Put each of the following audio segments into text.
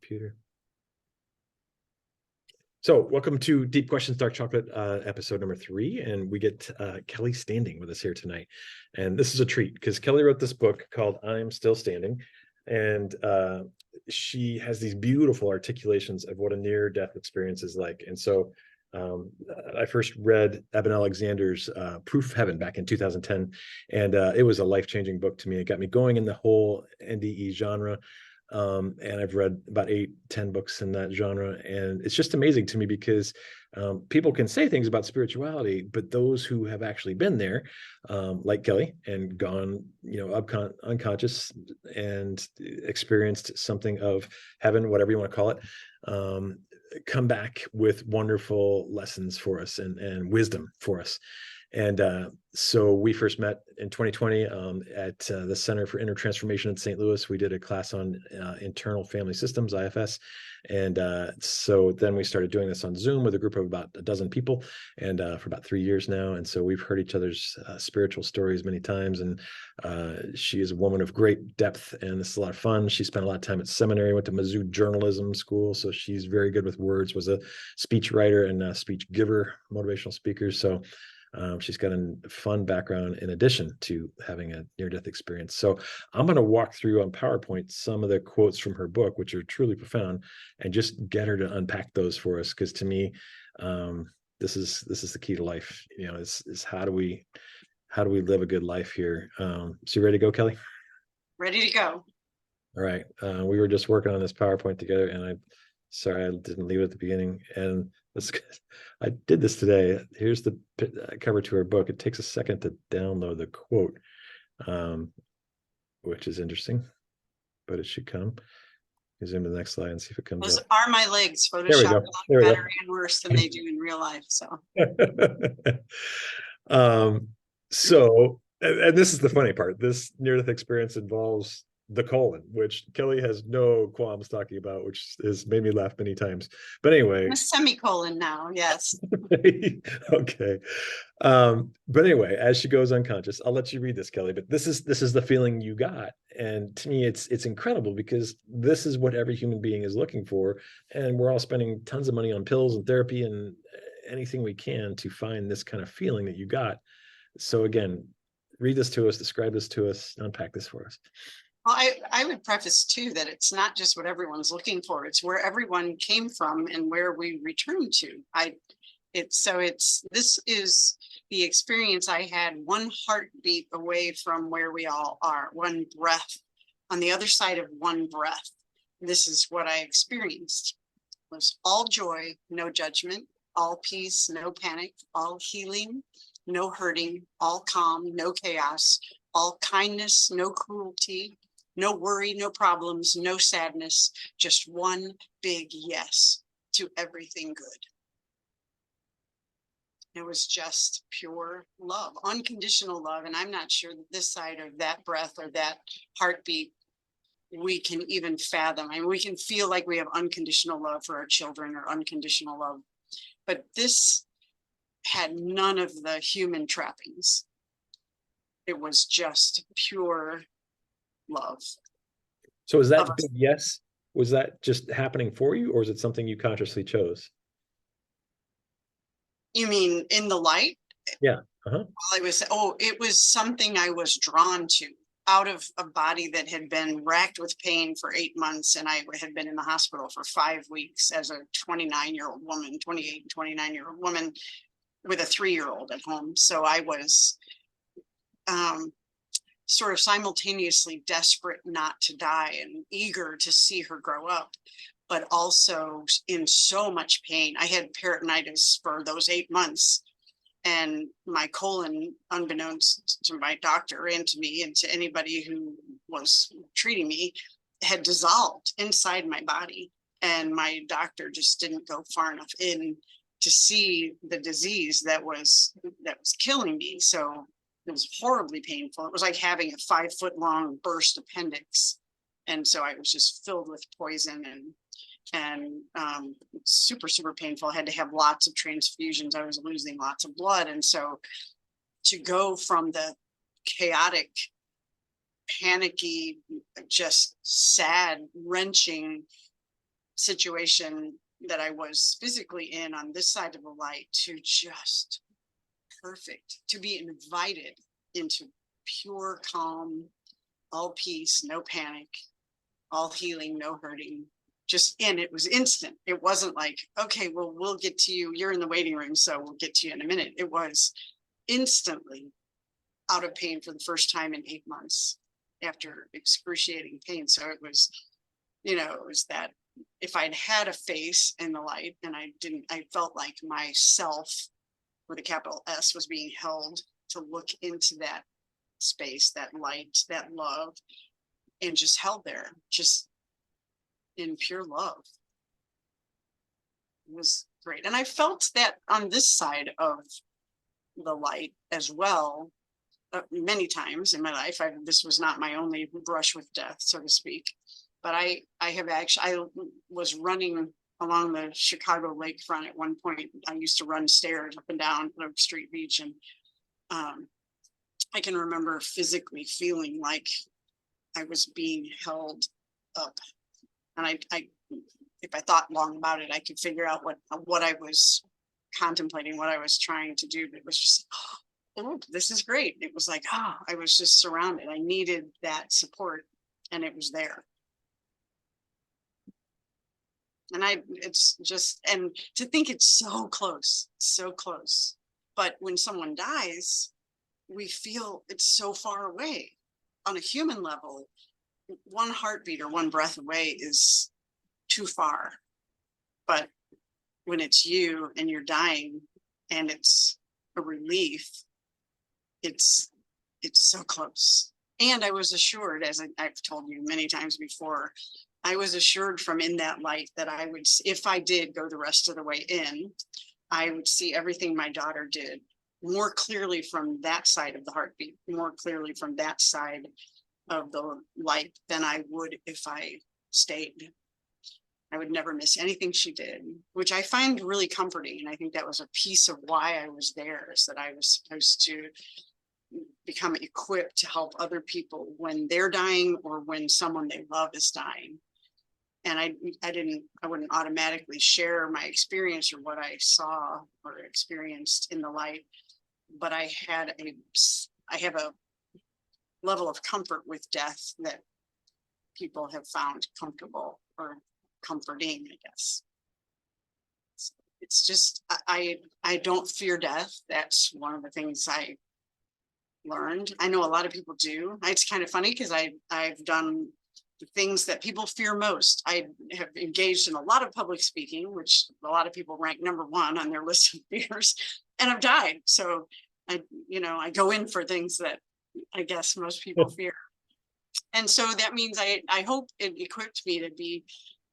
computer. So welcome to Deep Questions, Dark Chocolate, episode number 3. And we get Kelly Standing with us here tonight. And this is a treat because Kelly wrote this book called I'm Still Standing. And she has these beautiful articulations of what a near-death experience is like. And so I first read Eben Alexander's Proof of Heaven back in 2010. And it was a life-changing book to me. It got me going in the whole NDE genre. And I've read about 8-10 books in that genre, and it's just amazing to me because people can say things about spirituality, but those who have actually been there, like Kelly, and gone, unconscious and experienced something of heaven, whatever you want to call it, come back with wonderful lessons for us and wisdom for us. And so we first met in 2020 at the Center for Inner Transformation in St. Louis. We did a class on internal family systems, IFS. And so then we started doing this on Zoom with a group of about a dozen people, and for about 3 years now. And so we've heard each other's spiritual stories many times. And she is a woman of great depth, and this is a lot of fun. She spent a lot of time at seminary, went to Mizzou journalism school. So she's very good with words, was a speech writer and a speech giver, motivational speaker. So she's got a fun background in addition to having a near-death experience. So I'm going to walk through on PowerPoint some of the quotes from her book, which are truly profound, and just get her to unpack those for us. Because to me, this is the key to life. Is how do we live a good life here? So you ready to go, Kelly? Ready to go. All right. We were just working on this PowerPoint together, and sorry I didn't leave it at the beginning. And I did this today. Here's the cover to her book. It takes a second to download the quote, which is interesting, but it should come. Zoom to the next slide and see if it comes Those up. are my legs. Photoshop a lot better and worse than they do in real life. So, and this is the funny part. This near-death experience involves the colon, which Kelly has no qualms talking about, which has made me laugh many times. But anyway, a semicolon now, yes. Okay. But anyway, as she goes unconscious, I'll let you read this, Kelly. But this is the feeling you got, and to me, it's incredible because this is what every human being is looking for, and we're all spending tons of money on pills and therapy and anything we can to find this kind of feeling that you got. So again, read this to us, describe this to us, unpack this for us. Well, I would preface too that it's not just what everyone's looking for; it's where everyone came from and where we return to. This is the experience I had, one heartbeat away from where we all are, one breath on the other side of one breath. This is what I experienced. It was all joy, no judgment, all peace, no panic, all healing, no hurting, all calm, no chaos, all kindness, no cruelty, no worry, no problems, no sadness, just one big yes to everything good. It was just pure love, unconditional love. And I'm not sure that this side of that breath or that heartbeat we can even fathom. I mean, we can feel like we have unconditional love for our children or unconditional love, but this had none of the human trappings. It was just pure love. So is that big yes? Was that just happening for you, or is it something you consciously chose? You mean in the light? Yeah. It was something I was drawn to out of a body that had been racked with pain for 8 months. And I had been in the hospital for 5 weeks as a 29-year-old woman, 28 and 29-year-old woman with a 3-year-old at home. So I was sort of simultaneously desperate not to die and eager to see her grow up, but also in so much pain. I had peritonitis for those 8 months, and my colon, unbeknownst to my doctor and to me and to anybody who was treating me, had dissolved inside my body. And my doctor just didn't go far enough in to see the disease that was killing me. So it was horribly painful. It was like having a 5-foot-long burst appendix. And so I was just filled with poison and super, super painful. I had to have lots of transfusions. I was losing lots of blood. And so to go from the chaotic, panicky, just sad, wrenching situation that I was physically in on this side of the light to just perfect, to be invited into pure calm, all peace, no panic, all healing, no hurting. And it was instant. It wasn't like, okay, well, we'll get to you. You're in the waiting room, so we'll get to you in a minute. It was instantly out of pain for the first time in 8 months after excruciating pain. So it was, it was that if I'd had a face in the light and I felt like myself with a capital S was being held to look into that space, that light, that love, and just held there, just in pure love. It was great. And I felt that on this side of the light as well, many times in my life. This was not my only brush with death, so to speak, but I was running along the Chicago lakefront at one point. I used to run stairs up and down the street beach, and I can remember physically feeling like I was being held up. And I if I thought long about it, I could figure out what I was contemplating, what I was trying to do. But it was just, oh, this is great. It was like, I was just surrounded. I needed that support, and it was there. And it's just, and to think it's so close, so close. But when someone dies, we feel it's so far away. On a human level, one heartbeat or one breath away is too far. But when it's you and you're dying and it's a relief, it's so close. And I was assured, as I've told you many times before, I was assured from in that light that I would, if I did go the rest of the way in, I would see everything my daughter did more clearly from that side of the heartbeat, more clearly from that side of the light than I would if I stayed. I would never miss anything she did, which I find really comforting. And I think that was a piece of why I was there, is that I was supposed to become equipped to help other people when they're dying or when someone they love is dying. And I wouldn't automatically share my experience or what I saw or experienced in the light, but I have a level of comfort with death that people have found comfortable or comforting, I guess. It's just, I don't fear death. That's one of the things I learned. I know a lot of people do. It's kind of funny because I've done the things that people fear most. I have engaged in a lot of public speaking, which a lot of people rank #1 on their list of fears, and I've died. So I go in for things that I guess most people fear. And so that means I hope it equipped me to be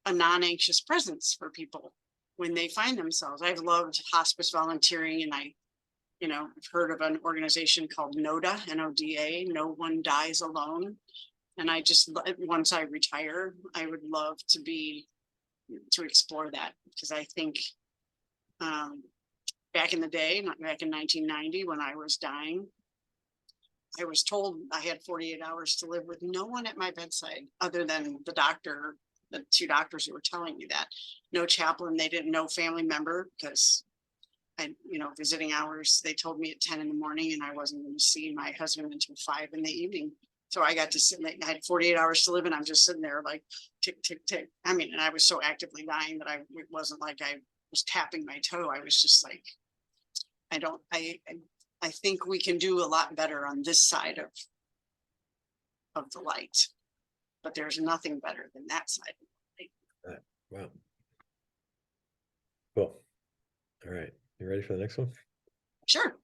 a non-anxious presence for people when they find themselves. I've loved hospice volunteering, and I've heard of an organization called NODA, NODA, No One Dies Alone. And I just, once I retire, I would love to explore that, because I think back in the day, back in 1990, when I was dying, I was told I had 48 hours to live with no one at my bedside other than the doctor, the 2 doctors who were telling me that. No chaplain, they didn't know, family member, because visiting hours, they told me at 10 in the morning, and I wasn't going to see my husband until 5 in the evening. So I got to sit, I had 48 hours to live, and I'm just sitting there like tick, tick, tick. I mean, and I was so actively dying that it wasn't like I was tapping my toe. I was just like, I think we can do a lot better on this side of the light, but there's nothing better than that side of the light. Wow. Cool. All right. You ready for the next one? Sure.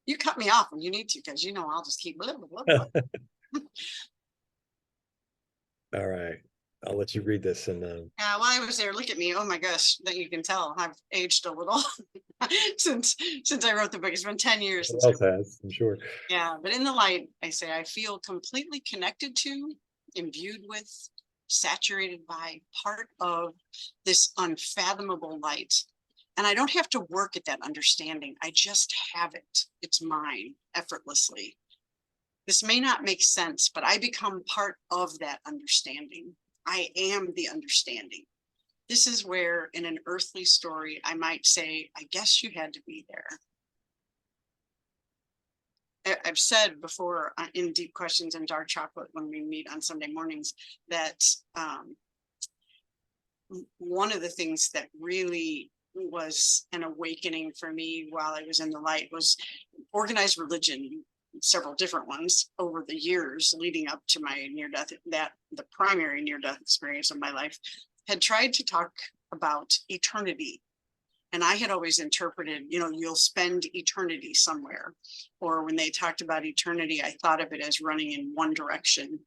You cut me off when you need to, because I'll just keep blah, blah, blah, blah. All right. I'll let you read this. And yeah, while I was there, look at me. Oh my gosh, that you can tell I've aged a little since I wrote the book. It's been 10 years since else has, I'm sure. Yeah, but in the light, I say I feel completely connected to, imbued with, saturated by, part of this unfathomable light. And I don't have to work at that understanding. I just have it. It's mine effortlessly. This may not make sense, but I become part of that understanding. I am the understanding. This is where in an earthly story, I might say, I guess you had to be there. I've said before in Deep Questions and Dark Chocolate when we meet on Sunday mornings that one of the things that really was an awakening for me while I was in the light was organized religion, several different ones over the years leading up to my near-death, that the primary near-death experience of my life, had tried to talk about eternity. And I had always interpreted, you'll spend eternity somewhere. Or when they talked about eternity, I thought of it as running in one direction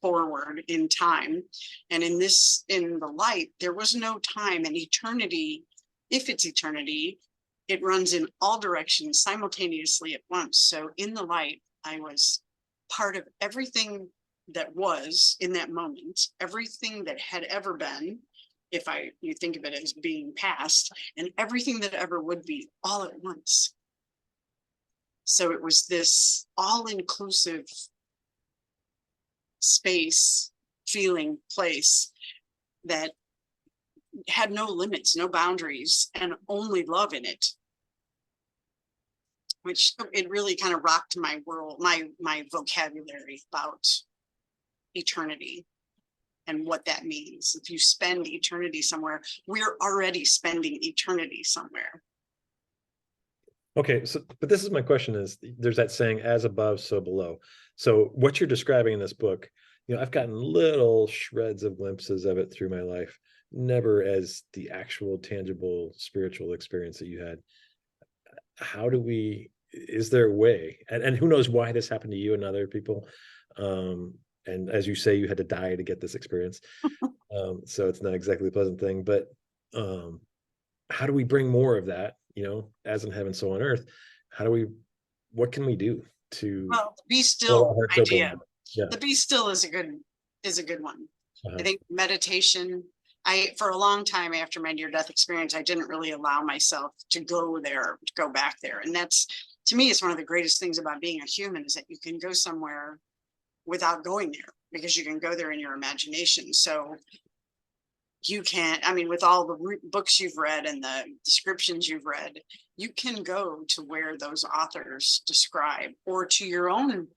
forward in time. And in the light, there was no time. And eternity, if it's eternity, it runs in all directions simultaneously at once. So in the light, I was part of everything that was in that moment, everything that had ever been, if you think of it as being past, and everything that ever would be all at once. So it was this all-inclusive space, feeling, place that had no limits, no boundaries, and only love in it. Which it really kind of rocked my world, my vocabulary about eternity and what that means. If you spend eternity somewhere, we're already spending eternity somewhere. Okay, so but this is my question is there's that saying as above, so below. So what you're describing in this book, I've gotten little shreds of glimpses of it through my life, never as the actual tangible spiritual experience that you had. Is there a way, and who knows why this happened to you and other people, and as you say, you had to die to get this experience, so it's not exactly a pleasant thing, but how do we bring more of that, as in heaven so on earth? What can we do to be still idea? Yeah. The be still is a good one. Uh-huh. I think meditation, for a long time after my near-death experience, I didn't really allow myself to go back there. And that's, to me, it's one of the greatest things about being a human, is that you can go somewhere without going there, because you can go there in your imagination. So you can't, with all the books you've read and the descriptions you've read, you can go to where those authors describe, or to your own.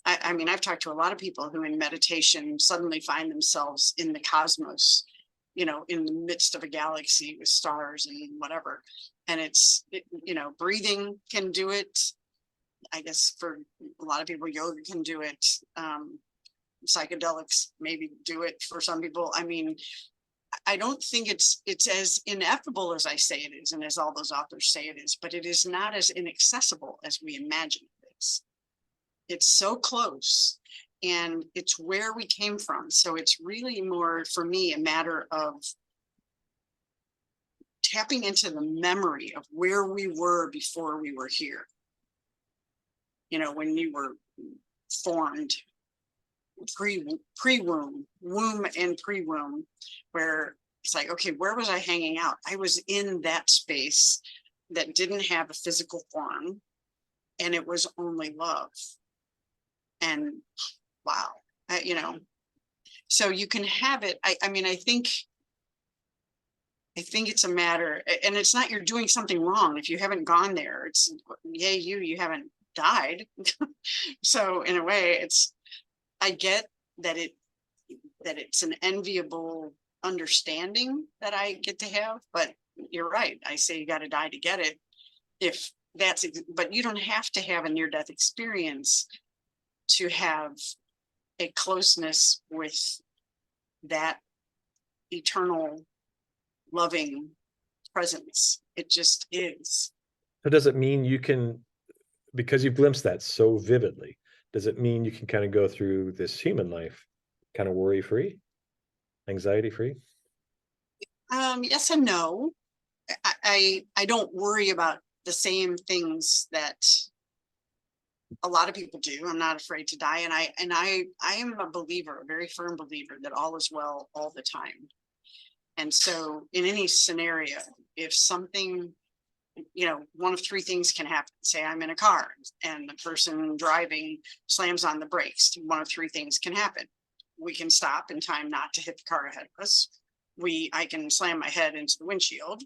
I've talked to a lot of people who in meditation suddenly find themselves in the cosmos, in the midst of a galaxy with stars and whatever. And breathing can do it. I guess for a lot of people, yoga can do it. Psychedelics maybe do it for some people. I don't think it's as ineffable as I say it is, and as all those authors say it is, but it is not as inaccessible as we imagine it is. It's so close, and it's where we came from. So it's really more, for me, a matter of tapping into the memory of where we were before we were here. When you were formed, pre-womb, womb and pre-womb, where it's like, okay, where was I hanging out? I was in that space that didn't have a physical form, and it was only love. And wow, so you can have it. I think it's a matter, and it's not you're doing something wrong if you haven't gone there. It's yay you haven't died. So in a way, I get that it's an enviable understanding that I get to have, but you're right. I say you got to die to get it. But you don't have to have a near-death experience to have a closeness with that eternal loving presence. It just is. So does it mean you can, because you've glimpsed that so vividly, does it mean you can kind of go through this human life kind of worry-free, anxiety-free? Yes and no. I don't worry about the same things that a lot of people do. I'm not afraid to die. And I am a believer, a very firm believer, that all is well all the time. And so in any scenario, if something, one of three things can happen. Say I'm in a car and the person driving slams on the brakes. One of three things can happen. we can stop in time not to hit the car ahead of us. I can slam my head into the windshield,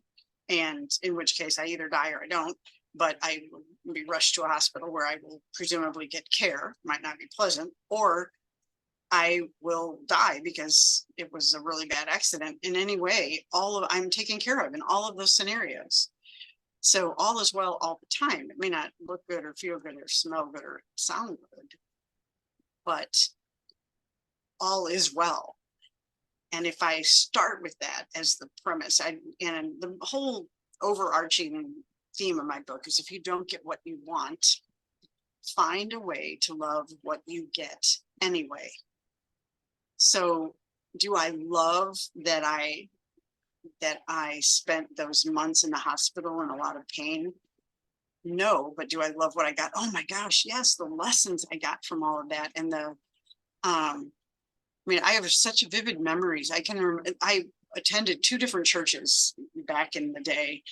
and in which case I either die or I don't, but I will be rushed to a hospital where I will presumably get care, might not be pleasant, or I will die because it was a really bad accident. In any way, I'm taken care of in all of those scenarios. So all is well all the time. It may not look good or feel good or smell good or sound good, but all is well. And if I start with that as the premise, and the whole overarching theme of my book is, if you don't get what you want, find a way to love what you get anyway. So do I love that I spent those months in the hospital in a lot of pain? No, but do I love what I got? Oh my gosh, yes, the lessons I got from all of that. And I mean, I have such vivid memories. I attended 2 different churches back in the day.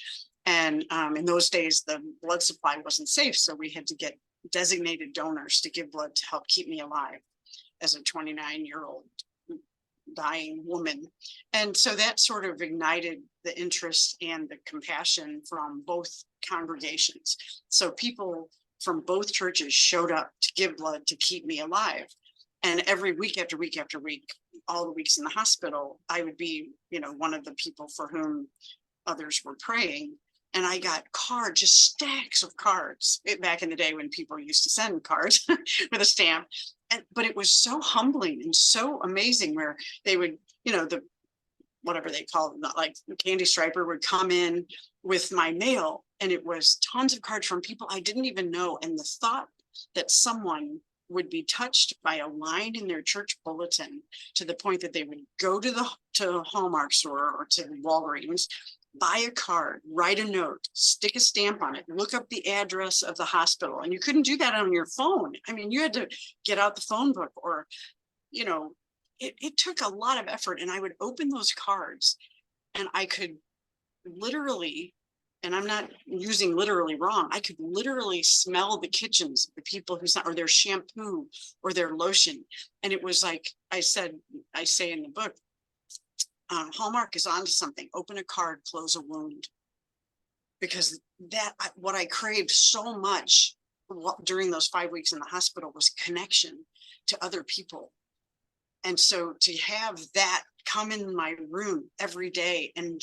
And in those days, the blood supply wasn't safe. So we had to get designated donors to give blood to help keep me alive as a 29-year-old dying woman. And so that sort of ignited the interest and the compassion from both congregations. So people from both churches showed up to give blood to keep me alive. And every week after week after week, all the weeks in the hospital, I would be, one of the people for whom others were praying. And I got cards, just stacks of cards back in the day when people used to send cards with a stamp. But it was so humbling and so amazing, where they would, whatever they call it, not like Candy Striper would come in with my mail, and it was tons of cards from people I didn't even know. And the thought that someone would be touched by a line in their church bulletin to the point that they would go to a Hallmark store or to Walgreens, buy a card, write a note, stick a stamp on it, look up the address of the hospital. And you couldn't do that on your phone. I mean, you had to get out the phone book, or, it took a lot of effort. And I would open those cards and I could literally, and I'm not using literally wrong, I could literally smell the kitchens of the people or their shampoo or their lotion. And it was like I say in the book, Hallmark is onto something. Open a card, close a wound. Because what I craved so much during those 5 weeks in the hospital was connection to other people. And so to have that come in my room every day, and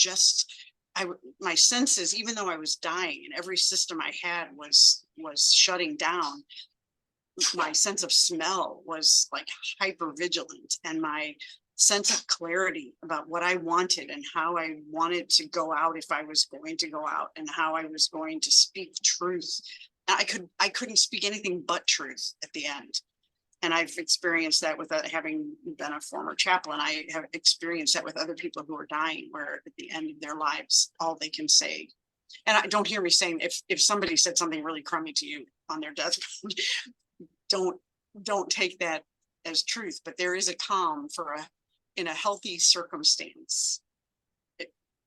my senses, even though I was dying and every system I had was shutting down, my sense of smell was like hyper vigilant, and my sense of clarity about what I wanted and how I wanted to go out if I was going to go out, and how I was going to speak truth. I couldn't speak anything but truth at the end. And I've experienced that with having been a former chaplain. I have experienced that with other people who are dying, where at the end of their lives, all they can say, and I don't hear me saying, if somebody said something really crummy to you on their deathbed, don't take that as truth. But there is a calm in a healthy circumstance.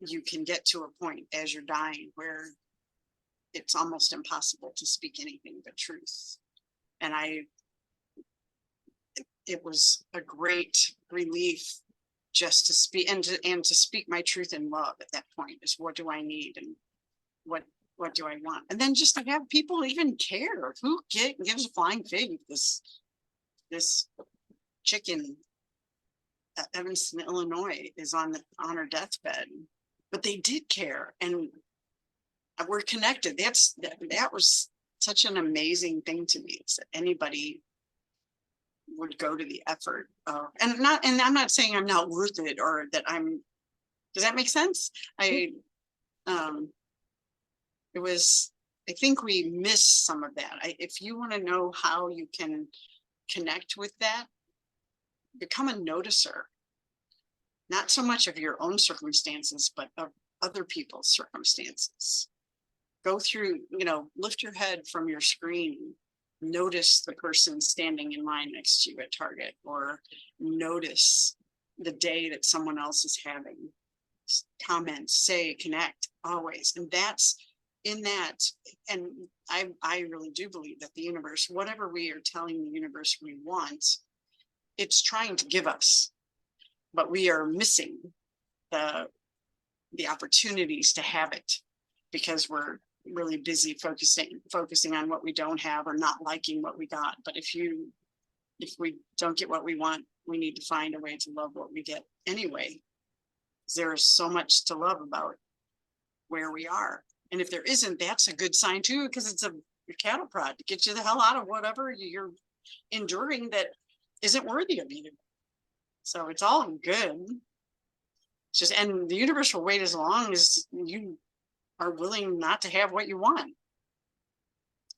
You can get to a point as you're dying where it's almost impossible to speak anything but truth. And it was a great relief just to speak and to speak my truth in love at that point. Is what do I need, and what do I want? And then just to have people even care. Who gives a flying fig if this chicken at Evanston, Illinois is on her deathbed? But they did care, and we're connected. That was such an amazing thing to me, is that anybody would go to the effort of, and I'm not saying I'm not worth it, or that does that make sense? I think we miss some of that. If you want to know how you can connect with that, become a noticer, not so much of your own circumstances, but of other people's circumstances. Go through, lift your head from your screen. Notice the person standing in line next to you at Target, or notice the day that someone else is having. Comment, say, connect, always. And that's in that. And I really do believe that the universe, whatever we are telling the universe we want, it's trying to give us, but we are missing the opportunities to have it because we're really busy focusing on what we don't have or not liking what we got. But if we don't get what we want, we need to find a way to love what we get anyway. There is so much to love about where we are. And if there isn't, that's a good sign too, because it's a cattle prod to get you the hell out of whatever you're enduring that isn't worthy of you. So it's all good. It's just, and the universe will wait as long as you are willing not to have what you want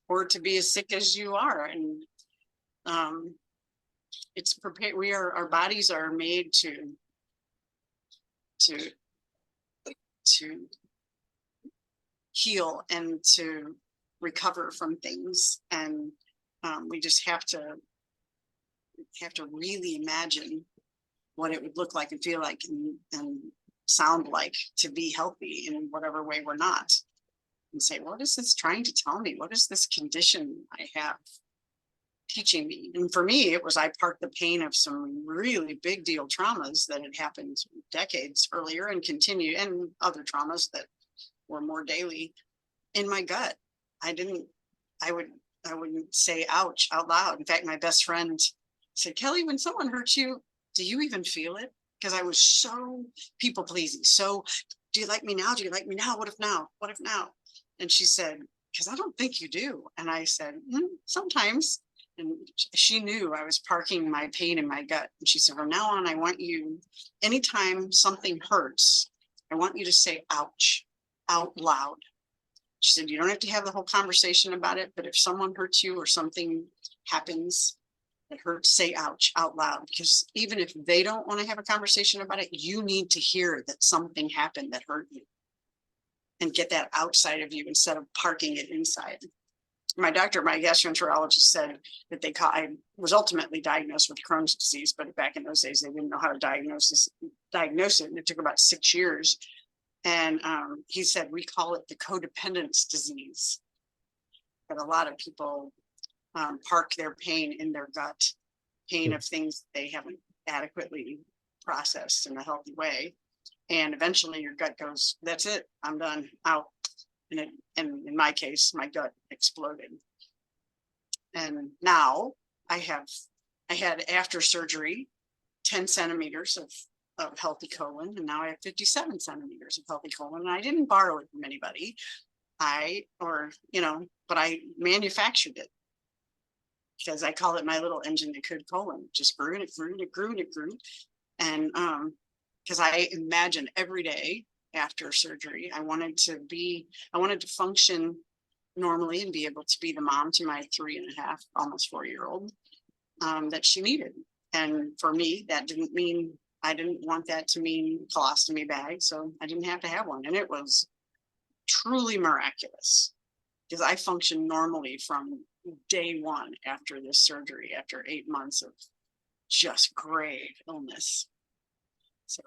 or to be as sick as you are. And it's prepared. Our bodies are made to heal and to recover from things. And we just have to really imagine what it would look like and feel like and sound like to be healthy in whatever way we're not, and say, what is this trying to tell me? What is this condition I have teaching me? And for me, it was I parked the pain of some really big deal traumas that had happened decades earlier and continue, and other traumas that were more daily in my gut. I wouldn't say ouch out loud. In fact, my best friend said, Kelly, when someone hurts you, do you even feel it? Because I was so people pleasing. So, do you like me now? Do you like me now? What if now? What if now? And she said, because I don't think you do. And I said, sometimes. And she knew I was parking my pain in my gut. And she said, from now on, I want you, anytime something hurts, I want you to say ouch out loud. She said, you don't have to have the whole conversation about it, but if someone hurts you or something happens that hurts, say ouch out loud, because even if they don't want to have a conversation about it, you need to hear that something happened that hurt you and get that outside of you instead of parking it inside. My gastroenterologist said that I was ultimately diagnosed with Crohn's disease, but back in those days, they didn't know how to diagnose it. And it took about 6 years. And he said, we call it the codependence disease. But a lot of people park their pain in their gut, pain of things they haven't adequately processed in a healthy way. And eventually your gut goes, that's it, I'm done, out. And in my case, my gut exploded. And now I had after surgery, 10 centimeters of healthy colon. And now I have 57 centimeters of healthy colon. And I didn't borrow it from anybody. But I manufactured it because I call it my little engine that could colon. Just grew and it grew and it grew and it grew. And because I imagine every day after surgery, I wanted to function normally and be able to be the mom to my 3.5, almost 4-year-old that she needed. And for me, that didn't mean, I didn't want that to mean colostomy bag. So I didn't have to have one. And it was truly miraculous because I functioned normally from day one after this surgery, after 8 months of just grave illness. So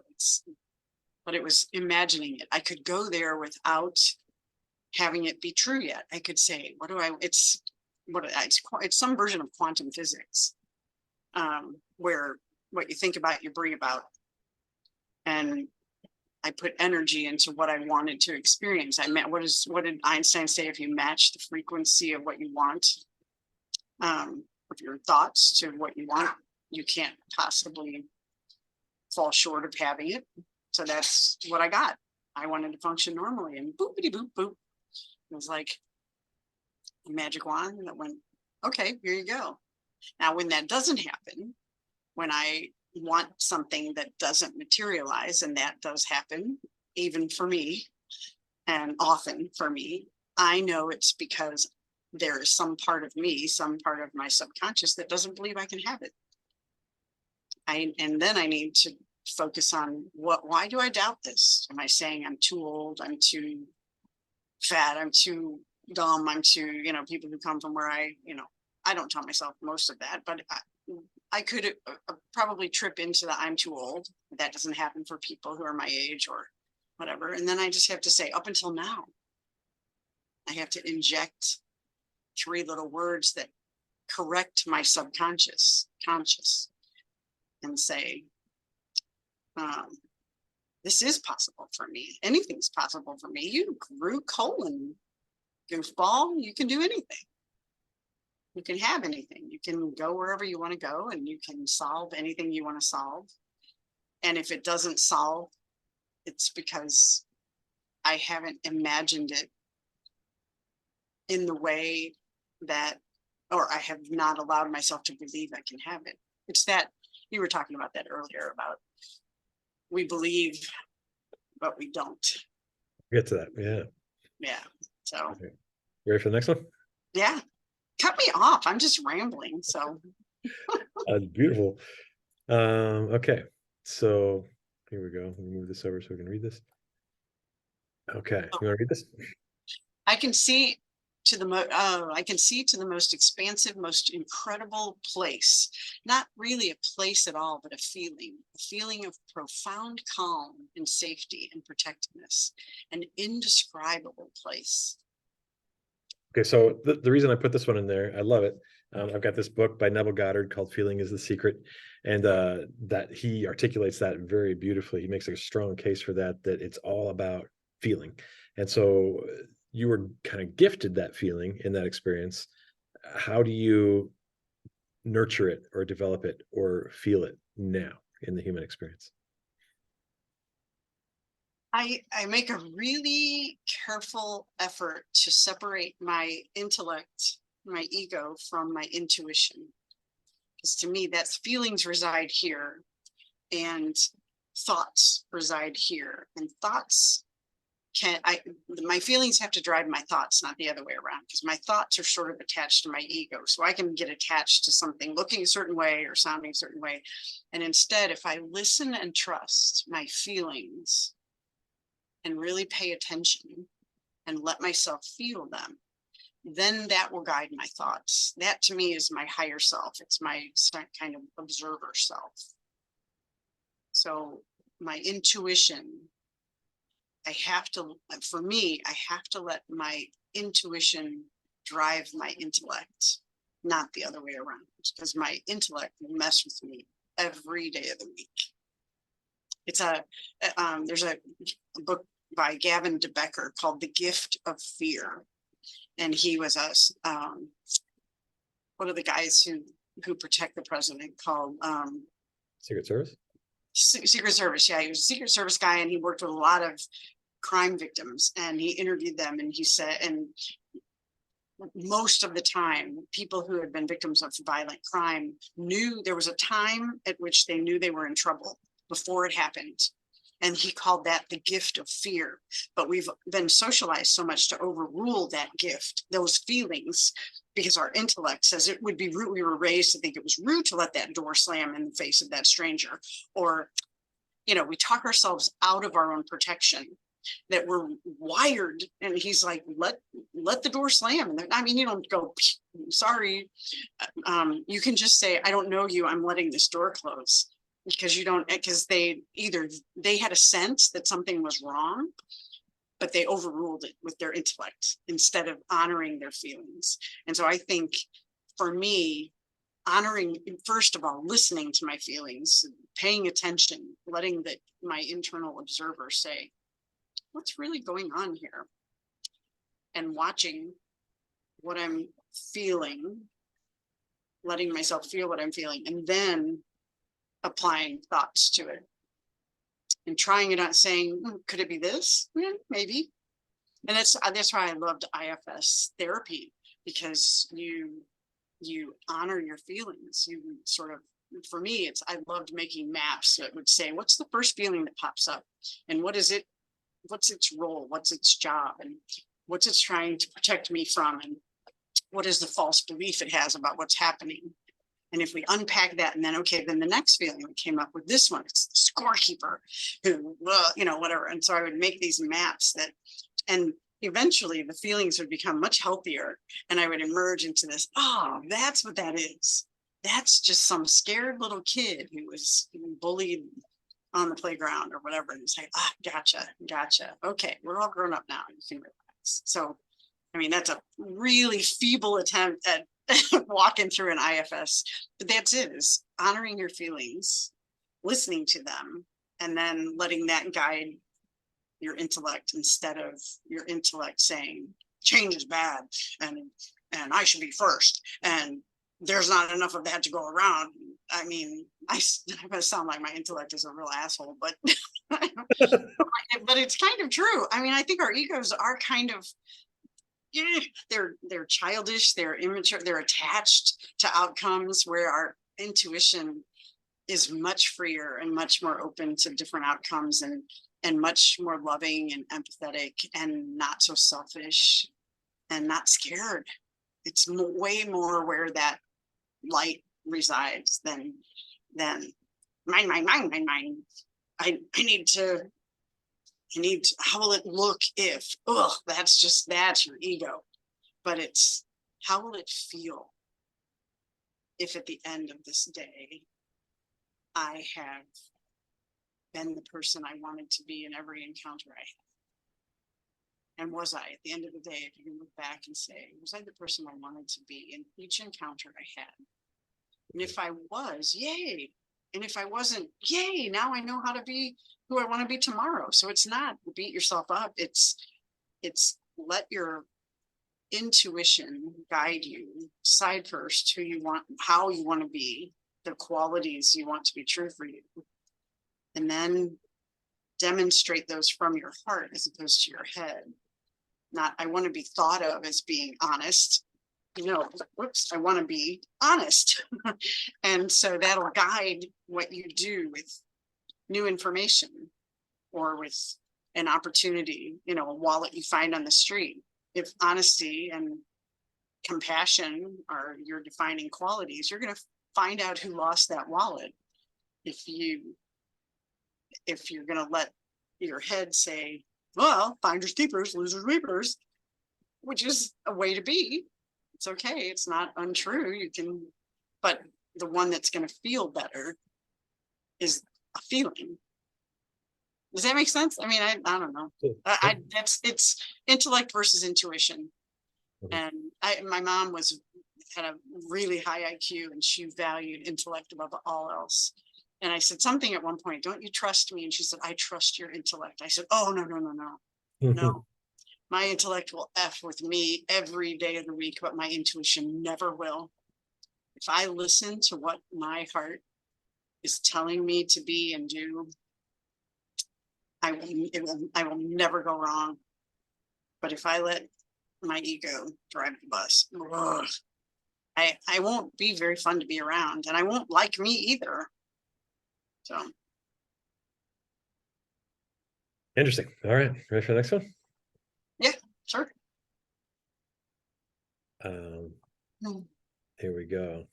but it was imagining it. I could go there without having it be true yet. I could say, it's some version of quantum physics, where what you think about, you bring about. And I put energy into what I wanted to experience. What did Einstein say? If you match the frequency of what you want, of your thoughts to what you want, you can't possibly fall short of having it. So that's what I got. I wanted to function normally, and boopity boop boop. It was like a magic wand that went, okay, here you go. Now, when that doesn't happen, when I want something that doesn't materialize, and that does happen, even for me, and often for me, I know it's because there is some part of me, some part of my subconscious that doesn't believe I can have it. And then I need to focus on why do I doubt this? Am I saying I'm too old, I'm too fat, I'm too dumb, I'm too, people who come from where I don't tell myself most of that, but I could probably trip into the I'm too old. That doesn't happen for people who are my age or whatever. And then I just have to say, up until now, I have to inject 3 little words that correct my subconscious, conscious. and say, this is possible for me. Anything's possible for me. You grew colon, goofball, you can do anything. You can have anything. You can go wherever you want to go, and you can solve anything you want to solve. And if it doesn't solve, it's because I haven't imagined it in the way that, or I have not allowed myself to believe I can have it. It's that, you were talking about that earlier, about we believe, but we don't. Get to that. Yeah. Yeah. So, Okay. You ready for the next one? yeah. Cut me off. I'm just rambling. So, Beautiful. Okay. So here we go. Let me move this over so we can read this. Okay. You want to read this? I can see to the most expansive, most incredible place. Not really a place at all, but a feeling of profound calm and safety and protectiveness, an indescribable place. Okay, so the reason I put this one in there, I love it. I've got this book by Neville Goddard called Feeling is the Secret, and that he articulates that very beautifully. He makes a strong case for that it's all about feeling. And so you were kind of gifted that feeling in that experience. How do you nurture it or develop it or feel it now in the human experience? I make a really careful effort to separate my intellect, my ego, from my intuition. Because to me, that's feelings reside here and thoughts reside here. And thoughts my feelings have to drive my thoughts, not the other way around, because my thoughts are sort of attached to my ego. So I can get attached to something looking a certain way or sounding a certain way. And instead, if I listen and trust my feelings and really pay attention and let myself feel them, then that will guide my thoughts. That to me is my higher self. It's my kind of observer self. So my intuition, for me, I have to let my intuition drive my intellect, not the other way around, because my intellect will mess with me every day of the week. It's there's a book by Gavin DeBecker called The Gift of Fear. And he was one of the guys who protect the president, called Secret Service? Secret Service. Yeah, he was a Secret Service guy, and he worked with a lot of crime victims, and he interviewed them, and he said, and most of the time, people who had been victims of violent crime knew there was a time at which they knew they were in trouble before it happened. And he called that the gift of fear. But we've been socialized so much to overrule that gift, those feelings, because our intellect says it would be rude. We were raised to think it was rude to let that door slam in the face of that stranger. Or, we talk ourselves out of our own protection, that we're wired. And he's like, let the door slam. And I mean, you don't go, sorry. You can just say, I don't know you, I'm letting this door close. Because they had a sense that something was wrong, but they overruled it with their intellect instead of honoring their feelings. And so I think for me, honoring, first of all, listening to my feelings, paying attention, letting my internal observer say, what's really going on here? And watching what I'm feeling, letting myself feel what I'm feeling, and then applying thoughts to it and trying it out, saying, could it be this? Yeah, maybe. And that's why I loved IFS therapy, because you honor your feelings. You sort of, for me, I loved making maps that would say, what's the first feeling that pops up, and what's its role, what's its job, and what's it trying to protect me from, and what is the false belief it has about what's happening. And if we unpack that, and then, okay, then the next feeling we came up with, this one, it's the scorekeeper who, whatever. And so I would make these maps and eventually the feelings would become much healthier. And I would emerge into this, that's what that is. That's just some scared little kid who was bullied on the playground or whatever. And it's like, gotcha. Okay, we're all grown up now. You can relax. So, I mean, that's a really feeble attempt at walking through an IFS. But that's it, is honoring your feelings, listening to them, and then letting that guide your intellect instead of your intellect saying change is bad and I should be first and there's not enough of that to go around. I mean, I'm gonna sound like my intellect is a real asshole, but but it's kind of true. I mean, I think our egos are kind of, yeah, they're childish, they're immature, they're attached to outcomes, where our intuition is much freer and much more open to different outcomes, and much more loving and empathetic and not so selfish and not scared. It's way more where that light resides than mine. I need to, how will it look if, oh, that's your ego. But it's, how will it feel if at the end of this day, I have been the person I wanted to be in every encounter I had? And was I, at the end of the day, if you can look back and say, was I the person I wanted to be in each encounter I had? And if I was, yay. And if I wasn't, yay, now I know how to be who I want to be tomorrow. So it's not beat yourself up. It's let your intuition guide you. Decide first who you want, how you want to be, the qualities you want to be true for you. And then demonstrate those from your heart as opposed to your head. Not, I want to be thought of as being honest. Whoops, I want to be honest. And so that'll guide what you do with new information or with an opportunity, a wallet you find on the street. If honesty and compassion are your defining qualities, you're going to find out who lost that wallet. If you're going to let your head say, well, finders keepers, losers weepers, which is a way to be. It's okay. It's not untrue. You can, but the one that's going to feel better is a feeling. Does that make sense? I mean, I don't know. It's intellect versus intuition. And my mom had a really high IQ, and she valued intellect above all else. And I said something at one point, don't you trust me? And she said, I trust your intellect. I said, oh, no. My intellect will F with me every day of the week, but my intuition never will. If I listen to what my heart is telling me to be and do, I will never go wrong. But if I let my ego drive the bus, I won't be very fun to be around, and I won't like me either. So. Interesting. All right. Ready for the next one? Yeah, sure. Here we go.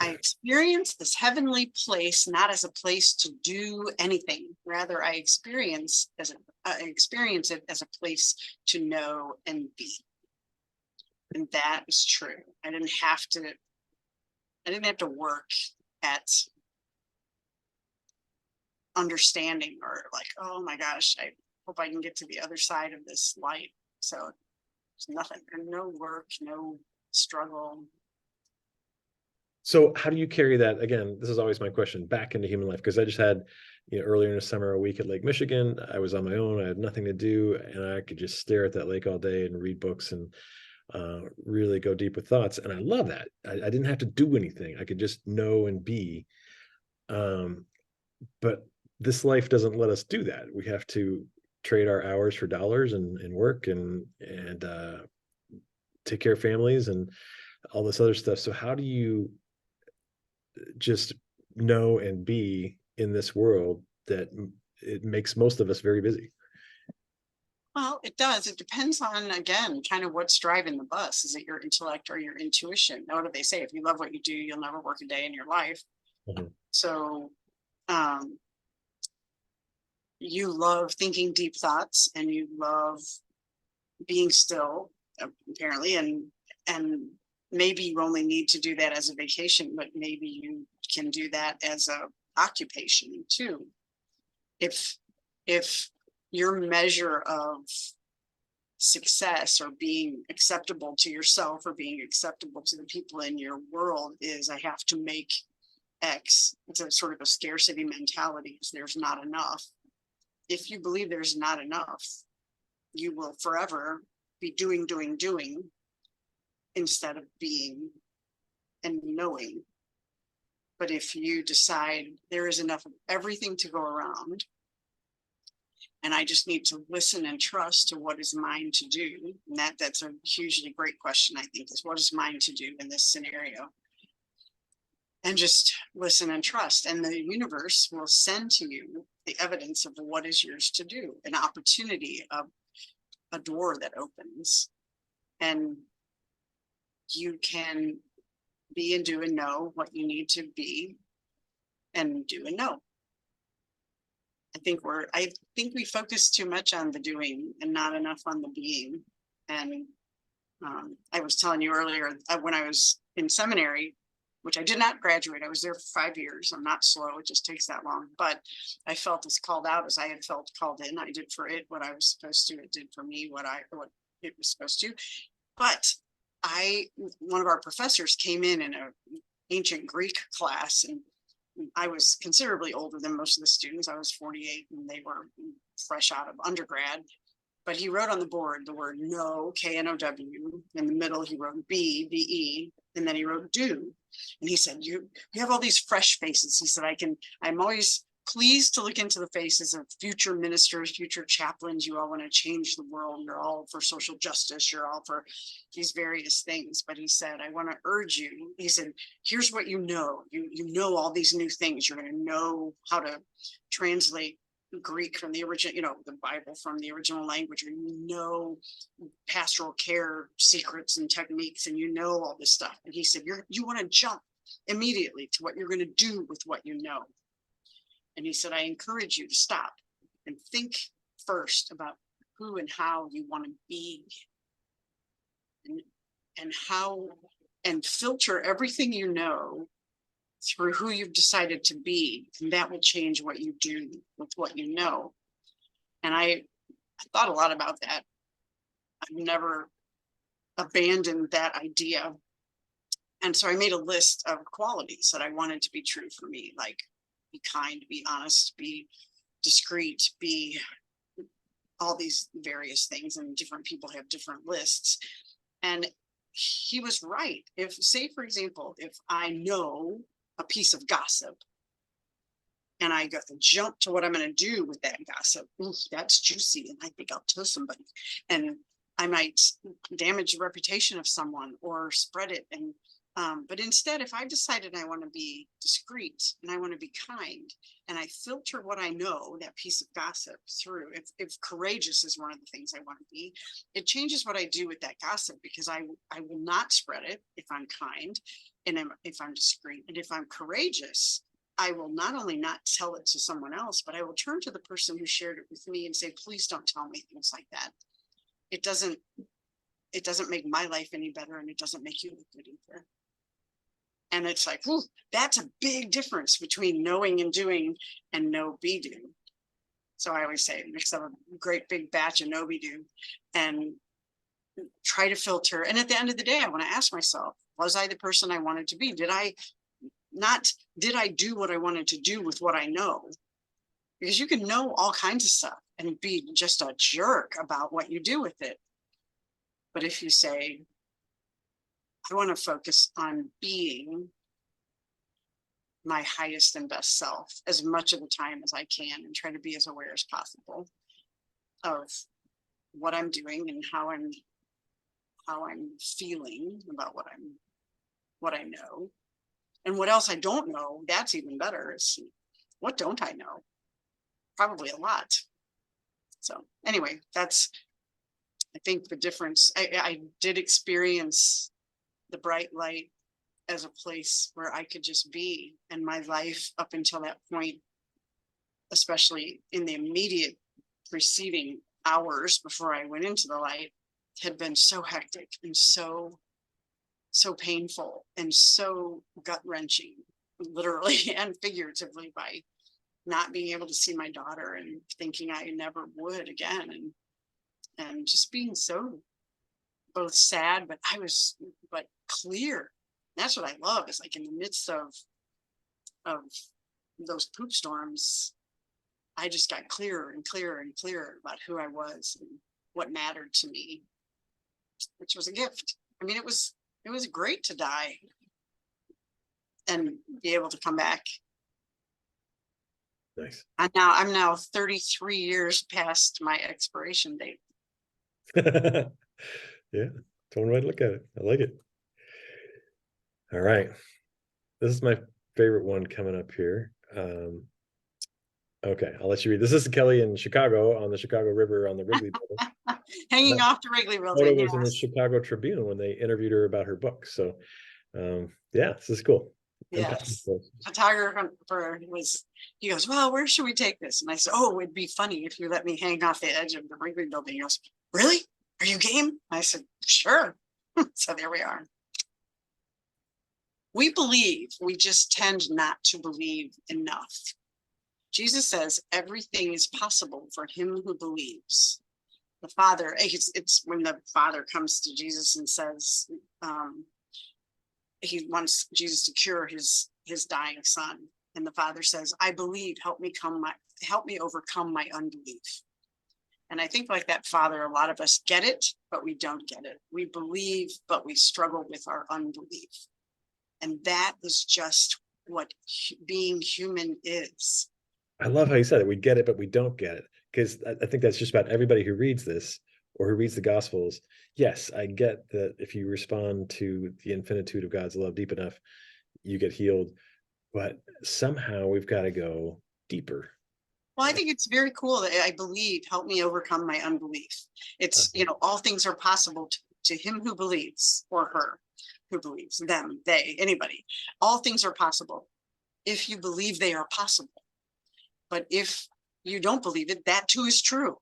I experience this heavenly place not as a place to do anything. Rather, I experience it as a place to know and be. And that is true. I didn't have to work at understanding or like, oh my gosh, I hope I can get to the other side of this light. So there's nothing, no work, no struggle. So how do you carry that? Again, this is always my question, back into human life, because I just had, earlier in the summer, a week at Lake Michigan. I was on my own. I had nothing to do, and I could just stare at that lake all day and read books and really go deep with thoughts. And I love that. I didn't have to do anything. I could just know and be. But this life doesn't let us do that. We have to trade our hours for dollars and work and take care of families and all this other stuff. So how do you just know and be in this world that it makes most of us very busy? Well, it does. It depends on, again, kind of what's driving the bus. Is it your intellect or your intuition? What do they say? If you love what you do, you'll never work a day in your life. So you love thinking deep thoughts, and you love being still, apparently, and maybe you only need to do that as a vacation, but maybe you can do that as a occupation too. If your measure of success or being acceptable to yourself or being acceptable to the people in your world is I have to make X. It's a sort of a scarcity mentality. There's not enough. If you believe there's not enough, you will forever be doing instead of being and knowing. But if you decide there is enough of everything to go around, and I just need to listen and trust to what is mine to do, and that's a hugely great question, I think, is what is mine to do in this scenario? And just listen and trust. And the universe will send to you the evidence of what is yours to do, an opportunity, a door that opens. And you can be and do and know what you need to be and do and know. I think we focus too much on the doing and not enough on the being. And I was telling you earlier, when I was in seminary, which I did not graduate, I was there for 5 years. I'm not slow, it just takes that long. But I felt as called out as I had felt called in. I did for it what I was supposed to. It did for me what it was supposed to. But one of our professors came in an ancient Greek class, and I was considerably older than most of the students. I was 48 and they were fresh out of undergrad. But he wrote on the board the word know, K-N-O-W. In the middle, he wrote be, B-E, and then he wrote do. And he said, you have all these fresh faces. He said, I'm always pleased to look into the faces of future ministers, future chaplains. You all want to change the world. You're all for social justice. You're all for these various things. But he said, I want to urge you. He said, here's what you know. You know all these new things. You're going to know how to translate Greek from the original, the Bible from the original language, or you know pastoral care secrets and techniques, and you know all this stuff. And he said, you want to jump immediately to what you're going to do with what you know. And he said, I encourage you to stop and think first about who and how you want to be, and filter everything you know through who you've decided to be, and that will change what you do with what you know. And I thought a lot about that. I've never abandoned that idea. And so I made a list of qualities that I wanted to be true for me, like be kind, be honest, be discreet, be all these various things, and different people have different lists. And he was right. If, say, for example, if I know a piece of gossip and I got to jump to what I'm going to do with that gossip, ooh, that's juicy, and I think I'll tell somebody, and I might damage the reputation of someone or spread it. And but instead, if I've decided I want to be discreet and I want to be kind, and I filter what I know, that piece of gossip, through, if courageous is one of the things I want to be, it changes what I do with that gossip, because I will not spread it if I'm kind, and if I'm discreet. And if I'm courageous, I will not only not tell it to someone else, but I will turn to the person who shared it with me and say, please don't tell me things like that. It doesn't make my life any better, and it doesn't make you look good either. And it's like, whew, that's a big difference between knowing and doing and know, be, do. So I always say, mix up a great big batch of know, be, do, and try to filter. And at the end of the day, I want to ask myself, was I the person I wanted to be? Did I do what I wanted to do with what I know? Because you can know all kinds of stuff and be just a jerk about what you do with it. But if you say, I want to focus on being my highest and best self as much of the time as I can, and try to be as aware as possible of what I'm doing and how I'm feeling about what I know, and what else I don't know. That's even better. Is what don't I know? Probably a lot. So anyway, that's, I think, the difference. I did experience the bright light as a place where I could just be, and my life up until that point, especially in the immediate preceding hours before I went into the light, had been so hectic and so painful and so gut-wrenching, literally and figuratively, by not being able to see my daughter and thinking I never would again. and just being so both sad, but clear. That's what I love, is like in the midst of those poop storms, I just got clearer and clearer and clearer about who I was and what mattered to me, which was a gift. I mean, it was great to die and be able to come back. Nice. I'm now 33 years past my expiration date. Yeah, it's one way to look at it. I like it. All right. This is my favorite one coming up here. Okay, I'll let you read. This is Kelly in Chicago on the Chicago River on the Wrigley Building. Hanging That off the Wrigley photo building. was in the Yes. Chicago Tribune when they interviewed her about her book. So yeah, this is cool. Yes. Photographer he goes, well, where should we take this? And I said, oh, it'd be funny if you let me hang off the edge of the Wrigley building. He goes, really? Are you game? I said, sure. So there we are. We believe, we just tend not to believe enough. Jesus says everything is possible for him who believes. The Father, it's when the Father comes to Jesus and says, he wants Jesus to cure his dying son. And the Father says, I believe, help me overcome my unbelief. And I think like that Father, a lot of us get it, but we don't get it. We believe, but we struggle with our unbelief. And that is just what being human is. I love how you said it. We get it, but we don't get it. Because I think that's just about everybody who reads this or who reads the Gospels. Yes, I get that if you respond to the infinitude of God's love deep enough, you get healed. But somehow we've got to go deeper. Well, I think it's very cool that I believe, help me overcome my unbelief. It's, all things are possible to him who believes, or her who believes, them, they, anybody. All things are possible if you believe they are possible. But if you don't believe it, that too is true,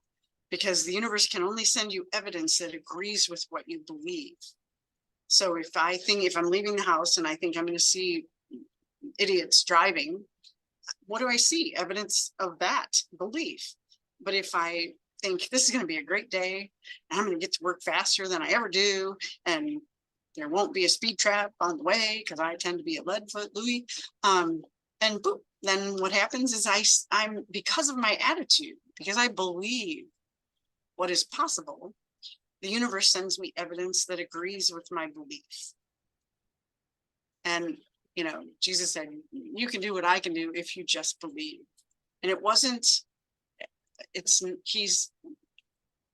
because the universe can only send you evidence that agrees with what you believe. So if I'm leaving the house and I think I'm going to see idiots driving, what do I see? Evidence of that belief. But if I think this is going to be a great day, and I'm going to get to work faster than I ever do, and there won't be a speed trap on the way because I tend to be a lead-foot Louie, and boop, then what happens is I'm because of my attitude, because I believe what is possible, the universe sends me evidence that agrees with my belief. And Jesus said, you can do what I can do if you just believe. And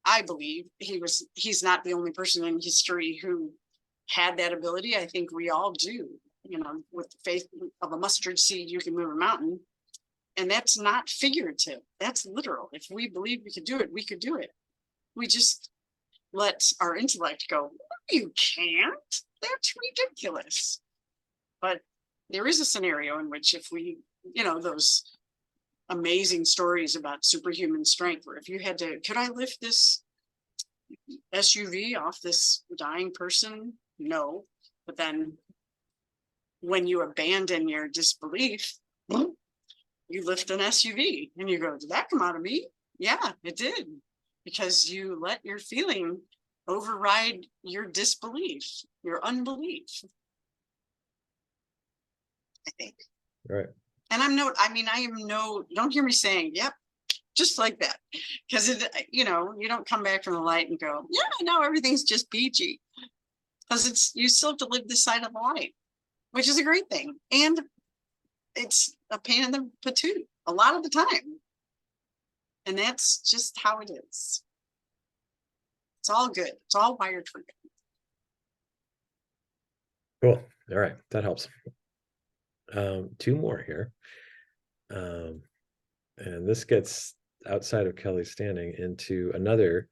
I believe he's not the only person in history who had that ability. I think we all do. With the faith of a mustard seed, you can move a mountain. And that's not figurative. That's literal. If we believe we could do it, we could do it. We just let our intellect go, you can't. That's ridiculous. But there is a scenario in which if we, those amazing stories about superhuman strength, where if you had to, could I lift this SUV off this dying person? No. But then when you abandon your disbelief, you lift an SUV and you go, did that come out of me? Yeah, it did. Because you let your feeling override your disbelief, your unbelief. I think. Right. And don't hear me saying, yep, just like that. Because you don't come back from the light and go, yeah, no, everything's just peachy. Because you still have to live this side of the light, which is a great thing. And it's a pain in the patoot a lot of the time. And that's just how it is. It's all good. It's all wired for good. Cool. All right. That helps. Two more here. And this gets outside of Kelly Standing into another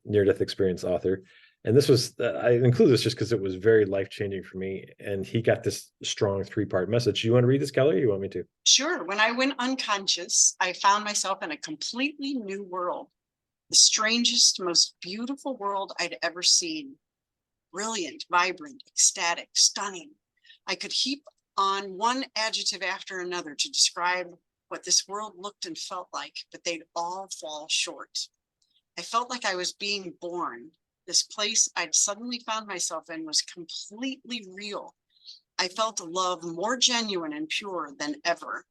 near-death experience author. And this was, I include this just because it was very life-changing for me. And he got this strong 3-part message. You want to read this, Kelly, or you want me to? Sure. When I went unconscious, I found myself in a completely new world. The strangest, most beautiful world I'd ever seen. Brilliant, vibrant, ecstatic, stunning. I could heap on one adjective after another to describe what this world looked and felt like, but they'd all fall short. I felt like I was being born. This place I'd suddenly found myself in was completely real. I felt love more genuine and pure than ever.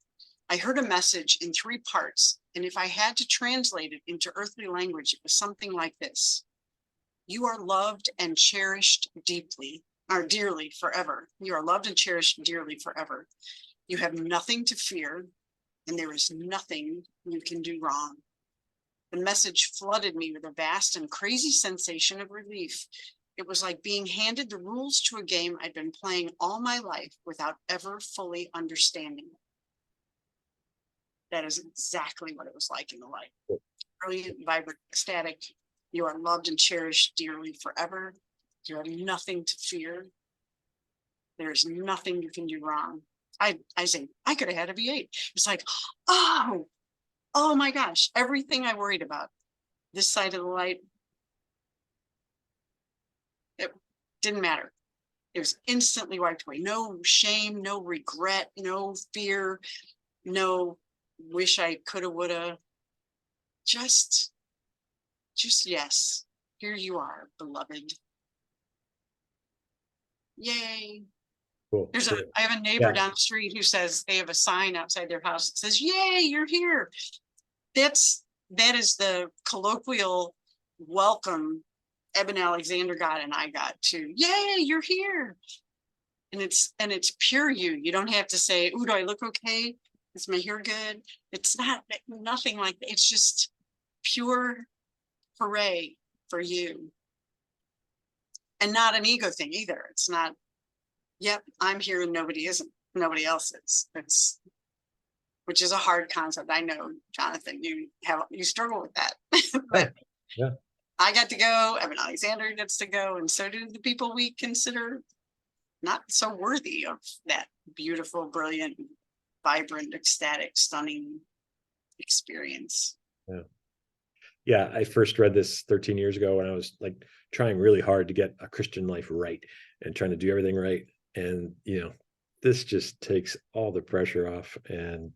I heard a message in 3 parts, and if I had to translate it into earthly language, it was something like this. You are loved and cherished deeply, or dearly forever. You are loved and cherished dearly forever. You have nothing to fear, and there is nothing you can do wrong. The message flooded me with a vast and crazy sensation of relief. It was like being handed the rules to a game I'd been playing all my life without ever fully understanding it. That is exactly what it was like in the light. Brilliant, vibrant, ecstatic. You are loved and cherished dearly forever. You have nothing to fear. There is nothing you can do wrong. I say, I could have had a V8. It's like, oh my gosh, everything I worried about this side of the light, it didn't matter. It was instantly wiped away. No shame, no regret, no fear, no wish I coulda, woulda. Just yes. Here you are, beloved. Yay. Cool. I have a neighbor down the street who says they have a sign outside their house that says, yay, you're here. That is the colloquial welcome Eben Alexander got and I got to, yay, you're here. And it's pure you. You don't have to say, ooh, do I look okay? Is my hair good? It's nothing like that. It's just pure hooray for you. And not an ego thing either. It's not, yep, I'm here and nobody isn't. Nobody else is. Which is a hard concept. I know, Jonathan, you struggle with that. But yeah. I got to go, Eben Alexander gets to go, and so do the people we consider not so worthy of that beautiful, brilliant, vibrant, ecstatic, stunning experience. Yeah, I first read this 13 years ago when I was like trying really hard to get a Christian life right and trying to do everything right. And, this just takes all the pressure off and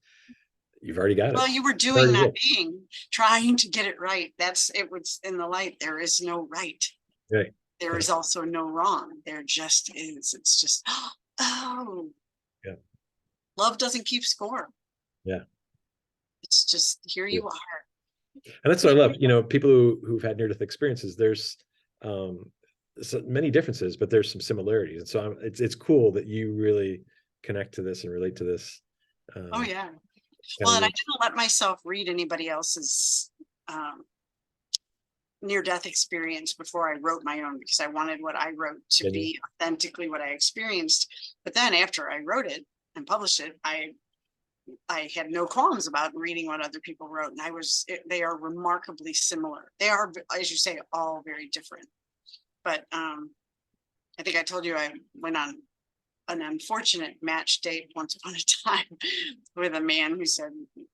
you've already got it. Well, you were doing that being, trying to get it right. It was in the light. There is no right. Right. There is also no wrong. There just is. It's just, oh. Yeah. Love doesn't keep score. Yeah. It's just, here you are. And that's what I love. People who've had near-death experiences, there's so many differences, but there's some similarities. And so it's cool that you really connect to this and relate to this. Oh, yeah. Well, and I didn't let myself read anybody else's near-death experience before I wrote my own, because I wanted what I wrote to be authentically what I experienced. But then after I wrote it and published it, I had no qualms about reading what other people wrote. And they are remarkably similar. They are, as you say, all very different. But I think I told you I went on an unfortunate match date once upon a time with a man who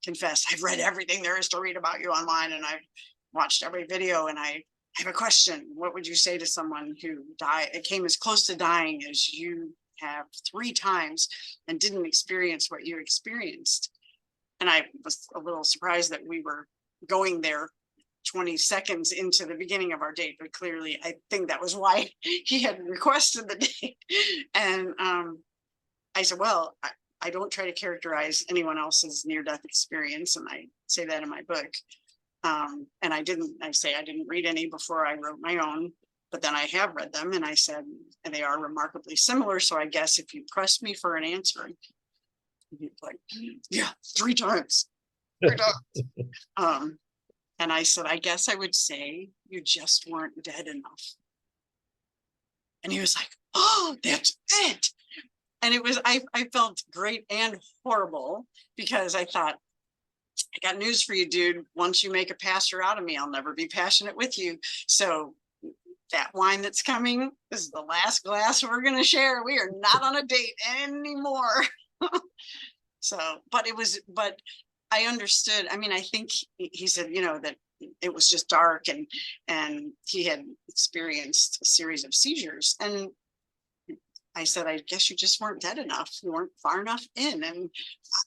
confessed, I've read everything there is to read about you online, and I've watched every video, and I have a question. What would you say to someone who came as close to dying as you have 3 times and didn't experience what you experienced? And I was a little surprised that we were going there 20 seconds into the beginning of our date, but clearly I think that was why he had requested the date. And I said, well, I don't try to characterize anyone else's near-death experience, and I say that in my book. And I didn't read any before I wrote my own, but then I have read them, and I said, and they are remarkably similar. So I guess if you press me for an answer, you'd be like, yeah, 3 times. 3 times. And I said, I guess I would say you just weren't dead enough. And he was like, oh, that's it. And I felt great and horrible, because I thought, I got news for you, dude. Once you make a pastor out of me, I'll never be passionate with you. So that wine that's coming is the last glass we're going to share. We are not on a date anymore. But I understood. I mean, I think he said, that it was just dark, and he had experienced a series of seizures. And I said, I guess you just weren't dead enough. You weren't far enough in, and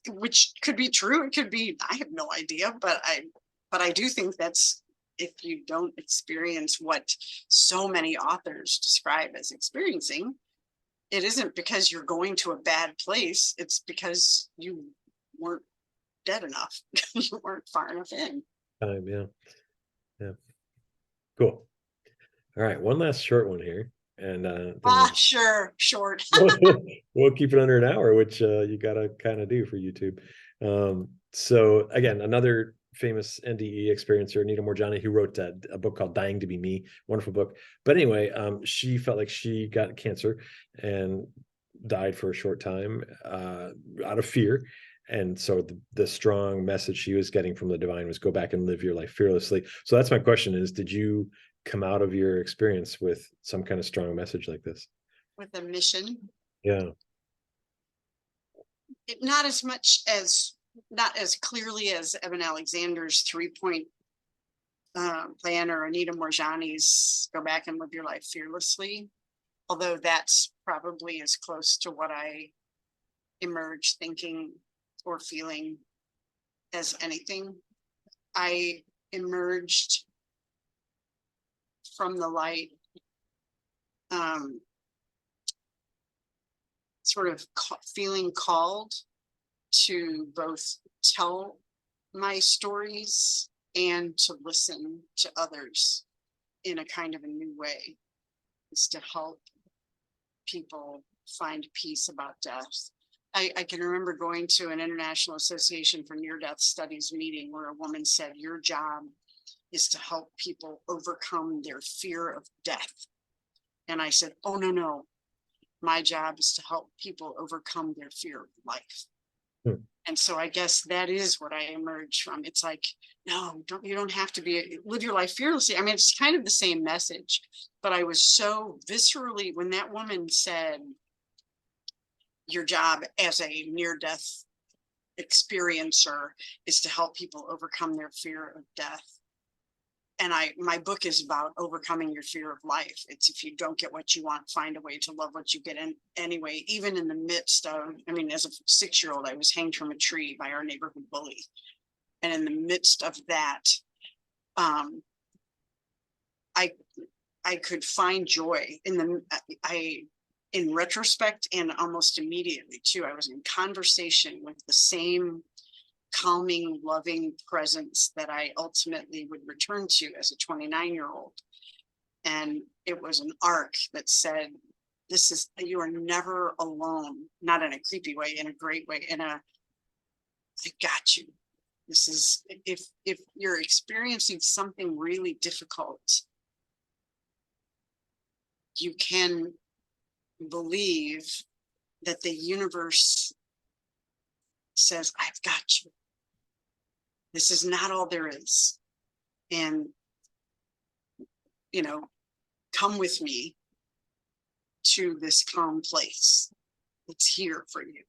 which could be true. It could be, I have no idea, but I do think that's if you don't experience what so many authors describe as experiencing, it isn't because you're going to a bad place. It's because you weren't dead enough. You weren't far enough in. Yeah. Cool. All right, one last short one here, and then Sure, short. we'll keep it under an hour, which you gotta kind of do for YouTube. So again, another famous NDE experiencer, Anita Morjani, who wrote a book called Dying to Be Me, wonderful book. But anyway, she felt like she got cancer and died for a short time out of fear. And so the strong message she was getting from the divine was go back and live your life fearlessly. So that's my question is, did you come out of your experience with some kind of strong message like this? With a mission. Yeah. Not as much as, not as clearly as Evan Alexander's 3-point plan or Anita Morjani's go back and live your life fearlessly. Although that's probably as close to what I emerged thinking or feeling as anything. I emerged from the light sort of feeling called to both tell my stories and to listen to others in a kind of a new way. Is to help people find peace about death. I can remember going to an International Association for Near-Death Studies meeting where a woman said, your job is to help people overcome their fear of death. And I said, oh, no. My job is to help people overcome their fear of life. And so I guess that is what I emerged from. It's like, no, you don't have to live your life fearlessly. I mean, it's kind of the same message, but I was so viscerally, when that woman said, your job as a near-death experiencer is to help people overcome their fear of death. And my book is about overcoming your fear of life. It's if you don't get what you want, find a way to love what you get in anyway, even in the midst of, I mean, as a 6-year-old, I was hanged from a tree by our neighborhood bully. And in the midst of that, I could find joy in retrospect and almost immediately too. I was in conversation with the same calming, loving presence that I ultimately would return to as a 29-year-old. And it was an arc that said, you are never alone, not in a creepy way, in a great way, I got you. This is, if you're experiencing something really difficult, you can believe that the universe says, I've got you. This is not all there is. And, come with me to this calm place. It's here for you.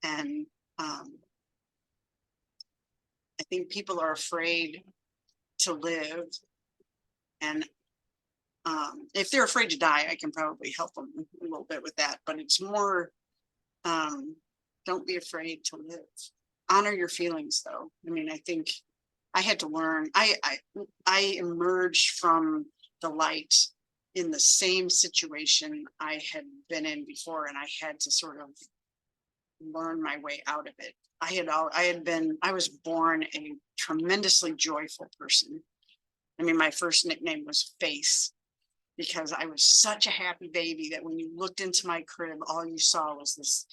And I think people are afraid to live. And if they're afraid to die, I can probably help them a little bit with that. But it's more, don't be afraid to live. Honor your feelings, though. I mean, I think I had to learn. I emerged from the light in the same situation I had been in before, and I had to sort of learn my way out of it. I was born a tremendously joyful person. I mean, my first nickname was Face, because I was such a happy baby that when you looked into my crib, all you saw was this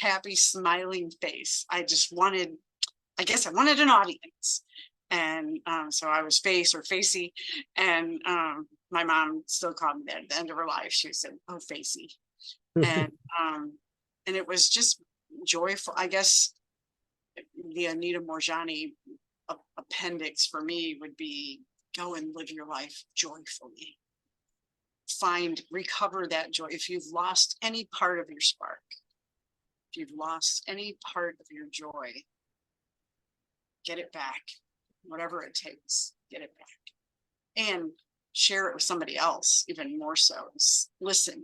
happy, smiling face. I wanted an audience. And so I was Face or Facey. And my mom still called me that at the end of her life. She said, oh, Facey. And it was just joyful. I guess the Anita Morjani appendix for me would be, go and live your life joyfully. Recover that joy. If you've lost any part of your spark, if you've lost any part of your joy, get it back. Whatever it takes, get it back. And share it with somebody else, even more so. Listen,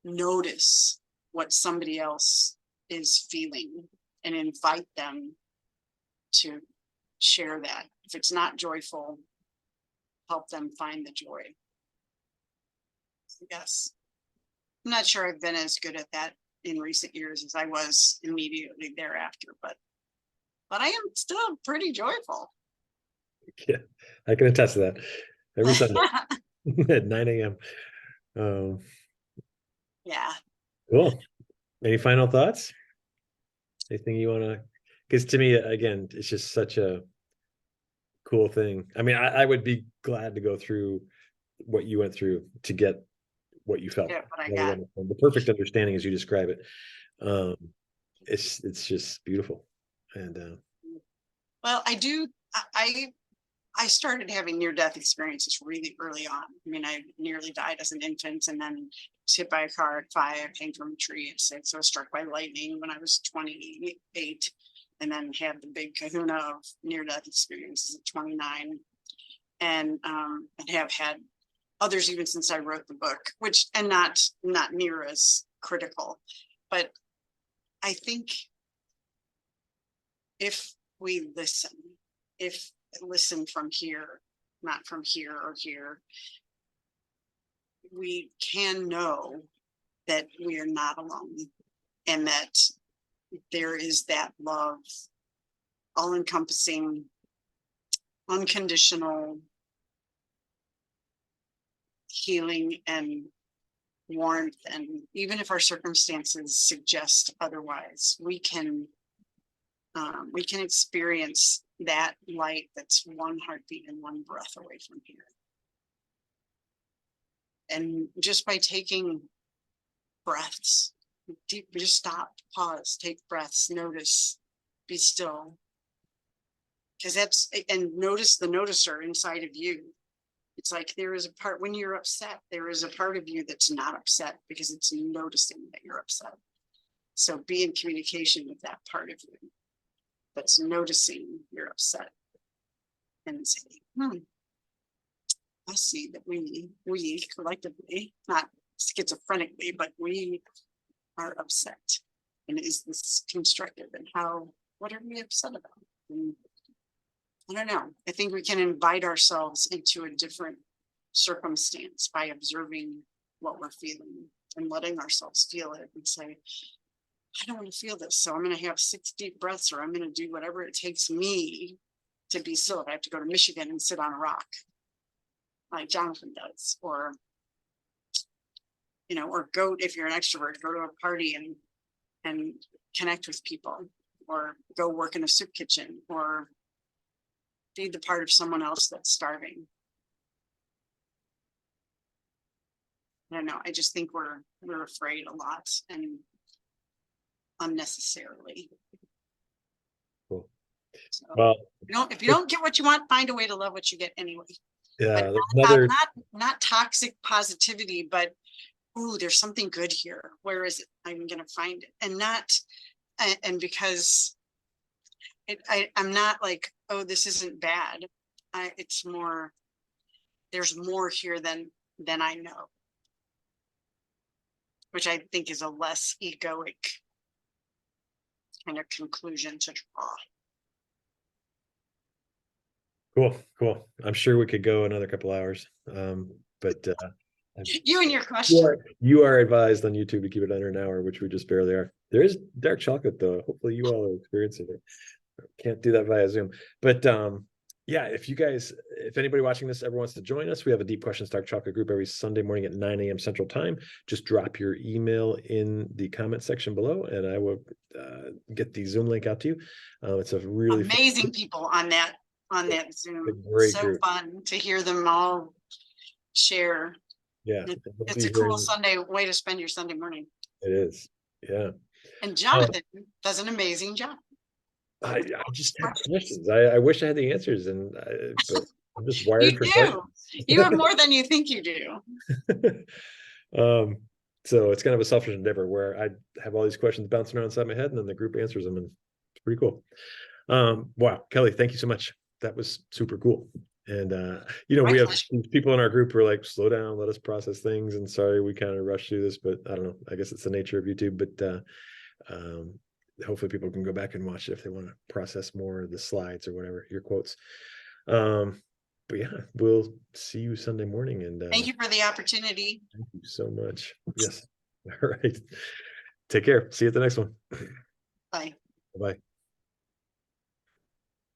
notice what somebody else is feeling and invite them to share that. If it's not joyful, help them find the joy. Yes. I'm not sure I've been as good at that in recent years as I was immediately thereafter, but I am still pretty joyful. Yeah, I can attest to that every Sunday at 9 a.m. Yeah. Cool. Any final thoughts? Anything you want to? Because to me, again, it's just such a cool thing. I mean, I would be glad to go through what you went through to get what you felt. Yeah, what I got. The perfect understanding as you describe it. It's just beautiful. And Well, I started having near-death experiences really early on. I mean, I nearly died as an infant, and then was hit by a car at 5, hanged from a tree at 6. I was struck by lightning when I was 28, and then had the big kahuna of near-death experiences at 29, and have had others even since I wrote the book, which and not near as critical, but I think if we listen from here, not from here or here, we can know that we are not alone, and that there is that love, all-encompassing, unconditional healing and warmth. And even if our circumstances suggest otherwise, we can experience that light that's one heartbeat and one breath away from here. And just by taking breaths, deep, just stop, pause, take breaths, notice, be still. Because and notice the noticer inside of you. It's like there is a part, when you're upset, there is a part of you that's not upset because it's noticing that you're upset. So be in communication with that part of you that's noticing you're upset, and say, I see that we collectively, not schizophrenically, but we are upset. And is this constructive? And what are we upset about? And I don't know. I think we can invite ourselves into a different circumstance by observing what we're feeling and letting ourselves feel it and say, I don't want to feel this. So I'm going to have 6 deep breaths, or I'm going to do whatever it takes me to be still. If I have to go to Michigan and sit on a rock, like Jonathan does, or, or go, if you're an extrovert, go to a party and connect with people, or go work in a soup kitchen, or feed the part of someone else that's starving. I don't know. I just think we're afraid a lot, and unnecessarily. cool. So, Well, if you don't get what you want, find a way to love what you get anyway. yeah, But not toxic positivity, but ooh, there's something good here. Where is it? I'm gonna find it. And because I'm not like, oh, this isn't bad. It's more, there's more here than I know, which I think is a less egoic kind of conclusion to draw. Cool. I'm sure we could go another couple hours. But you and your question. You are advised on YouTube to keep it under an hour, which we just barely are. There is dark chocolate though. Hopefully you all are experiencing it. Can't do that via Zoom. But yeah, if anybody watching this ever wants to join us, we have a Deep Questions Dark Chocolate group every Sunday morning at 9 a.m. Central Time. Just drop your email in the comment section below, and I will get the Zoom link out to you. It's a really amazing people on that Zoom. So group. Fun to hear them all share. Yeah, it's a cool Sunday way to spend your Sunday morning. It is. Yeah. And Jonathan does an amazing job. I just have questions. I wish I had the answers, but I'm just wired for questions. You have more than you think you do. So it's kind of a selfish endeavor where I have all these questions bouncing around inside my head, and then the group answers them, and it's pretty cool. Wow, Kelly, thank you so much. That was super cool. And we have people in our group who are like, slow down, let us process things. And sorry, we kind of rushed through this, but I don't know. I guess it's the nature of YouTube. But hopefully people can go back and watch it if they want to process more of the slides or whatever, your quotes. But yeah, we'll see you Sunday morning, and Thank you for the opportunity. thank you so much. Yes. All right. Take care. See you at the next one. Bye. Bye.